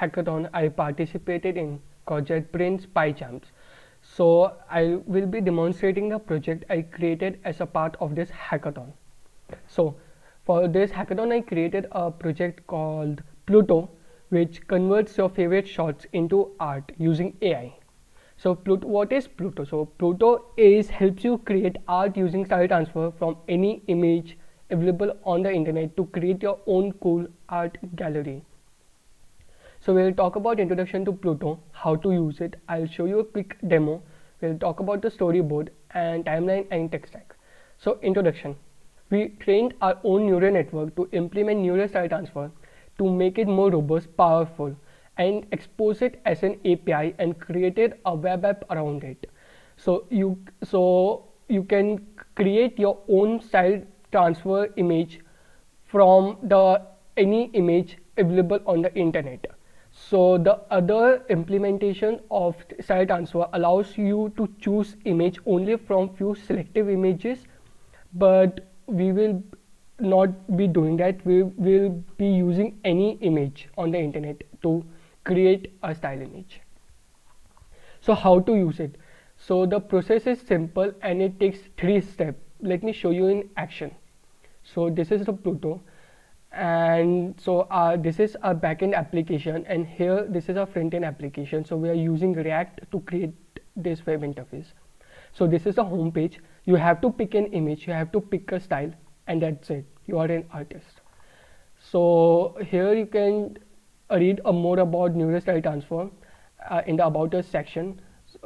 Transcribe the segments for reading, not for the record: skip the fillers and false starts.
hackathon I participated in called JetBrains PyChamps. So I will be demonstrating the project I created as a part of this hackathon. So for this hackathon I created a project called Pluto, which converts your favorite shots into art using AI. So what is Pluto? So Pluto is helps you create art using style transfer from any image available on the internet to create your own cool art gallery. So we'll talk about introduction to Pluto, how to use it. I'll show you a quick demo. We'll talk about the storyboard and timeline and tech stack. So introduction. We trained our own neural network to implement neural style transfer to make it more robust, powerful, and expose it as an API and created a web app around it. So you can create your own style transfer image from the any image available on the internet. So the other implementation of style transfer allows you to choose image only from few selective images, but we will not be doing that. We will be using any image on the internet to create a style image. So how to use it? So the process is simple and it takes 3 steps. Let me show you in action. So this is the Pluto, and so this is a backend application, and here this is a front-end application. So we are using React to create this web interface. So this is the home page. You have to pick an image, you have to pick a style, and that's it. You are an artist. So here you can read more about neural style transfer in the about us section.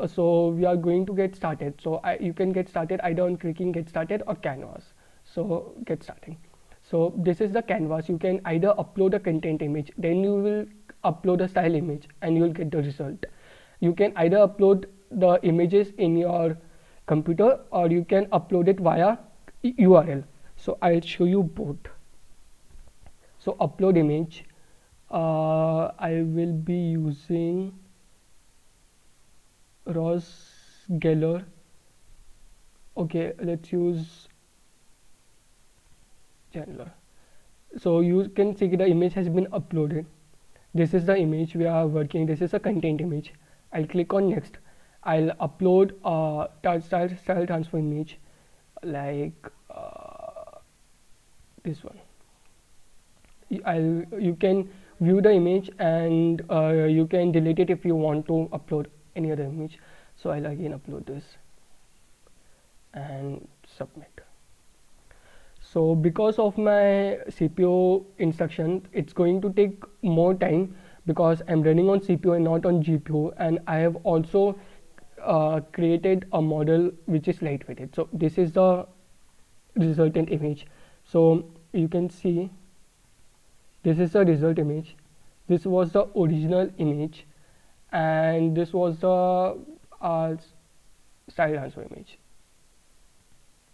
So we are going to get started. So you can get started either on clicking get started or canvas. So get starting. So this is the canvas. You can either upload a content image, then you will upload a style image and you will get the result. You can either upload the images in your computer or you can upload it via URL. So I'll show you both. So upload image, I will be using Ross Geller. Okay, let's use Chandler. So you can see the image has been uploaded. This is the image we are working. This is a content image. I'll click on next. I'll upload a style transfer image like this one. You can view the image and you can delete it if you want to upload any other image. So I'll again upload this and submit. So because of my CPU instruction, it's going to take more time because I'm running on CPU and not on GPU, and I have also created a model which is lightweighted. So this is the resultant image. So you can see this is the result image. This was the original image, and this was the style transfer image.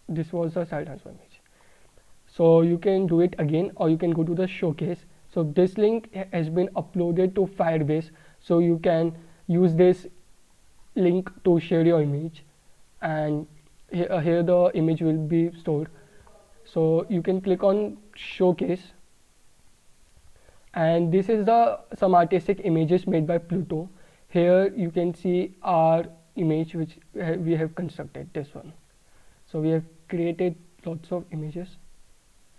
This was the style transfer image. So you can do it again, or you can go to the showcase. So this link has been uploaded to Firebase, so you can use this link to share your image, and here the image will be stored. So you can click on showcase, and this is the some artistic images made by Pluto. Here you can see our image which we have constructed, this one. So we have created lots of images.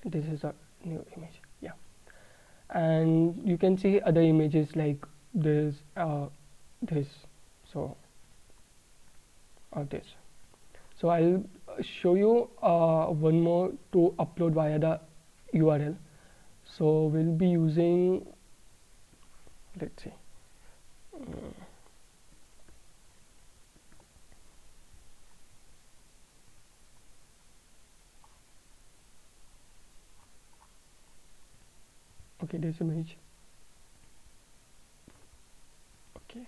This is a new image, yeah, and you can see other images like this, this, so or this. So I'll show you one more to upload via the URL. So we'll be using, let's see, okay, this image, okay,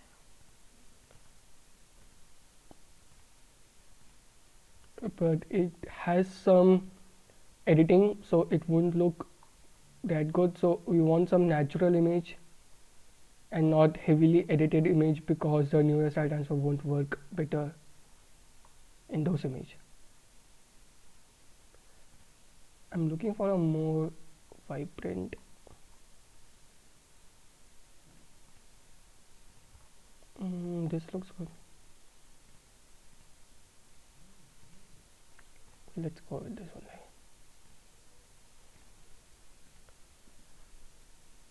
but it has some editing, so it won't look that good. So we want some natural image and not heavily edited image, because the neural style transfer won't work better in those images. I'm looking for a more vibrant. this looks good. Let's go with this one.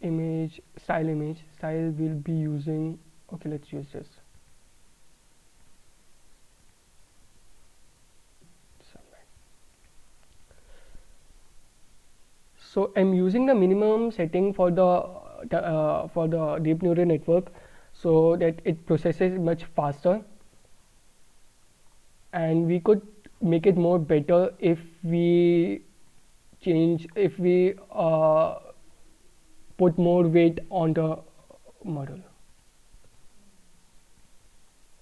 Image style will be using, okay, let's use this. So I'm using the minimum setting for the deep neural network so that it processes much faster, and we could make it more better if we put more weight on the model.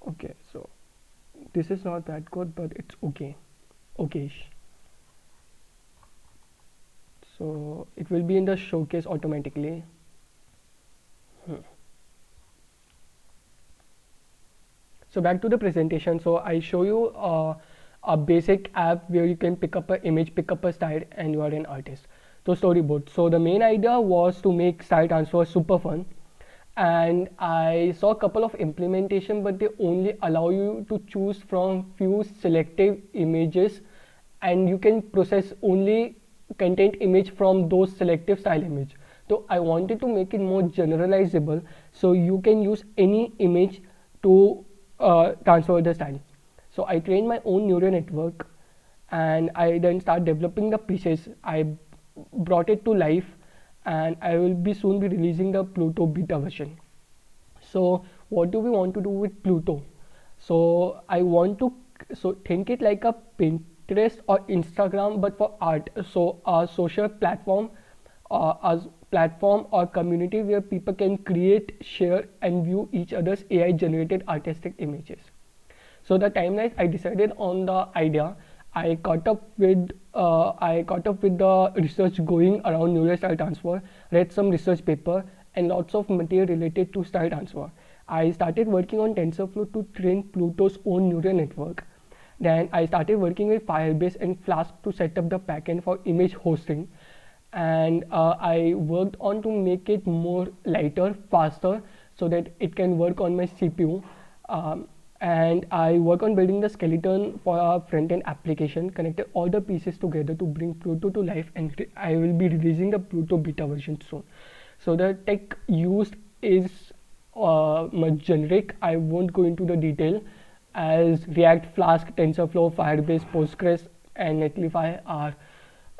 Okay, so this is not that good, but it's okayish. So it will be in the showcase automatically. So back to the presentation. So I show you a basic app where you can pick up an image, pick up a style, and you are an artist. So storyboard. So the main idea was to make style transfer super fun, and I saw a couple of implementation, but they only allow you to choose from few selective images, and you can process only content image from those selective style image. So I wanted to make it more generalizable, so you can use any image to transfer the style. So I trained my own neural network, and I then start developing the pieces. I brought it to life, and I will be soon be releasing the Pluto beta version. So what do we want to do with Pluto? So I want to think it like a Pinterest or Instagram, but for art. So a social platform, or community where people can create, share, and view each other's AI generated artistic images. So the timeline, I decided on the idea. I caught up with the research going around neural style transfer, read some research paper, and lots of material related to style transfer. I started working on TensorFlow to train Pluto's own neural network. Then I started working with Firebase and Flask to set up the backend for image hosting, and I worked on to make it more lighter, faster, so that it can work on my CPU. And I work on building the skeleton for a front-end application, connected all the pieces together to bring Pluto to life, and I will be releasing the Pluto beta version soon. So the tech used is much generic. I won't go into the detail, as React, Flask, TensorFlow, Firebase, Postgres, and Netlify are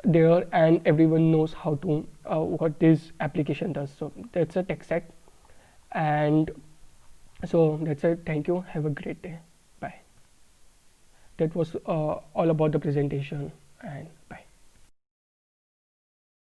there, and everyone knows how to what this application does. So that's a tech stack, and so that's it. Thank you. Have a great day. Bye. That was all about the presentation, and bye.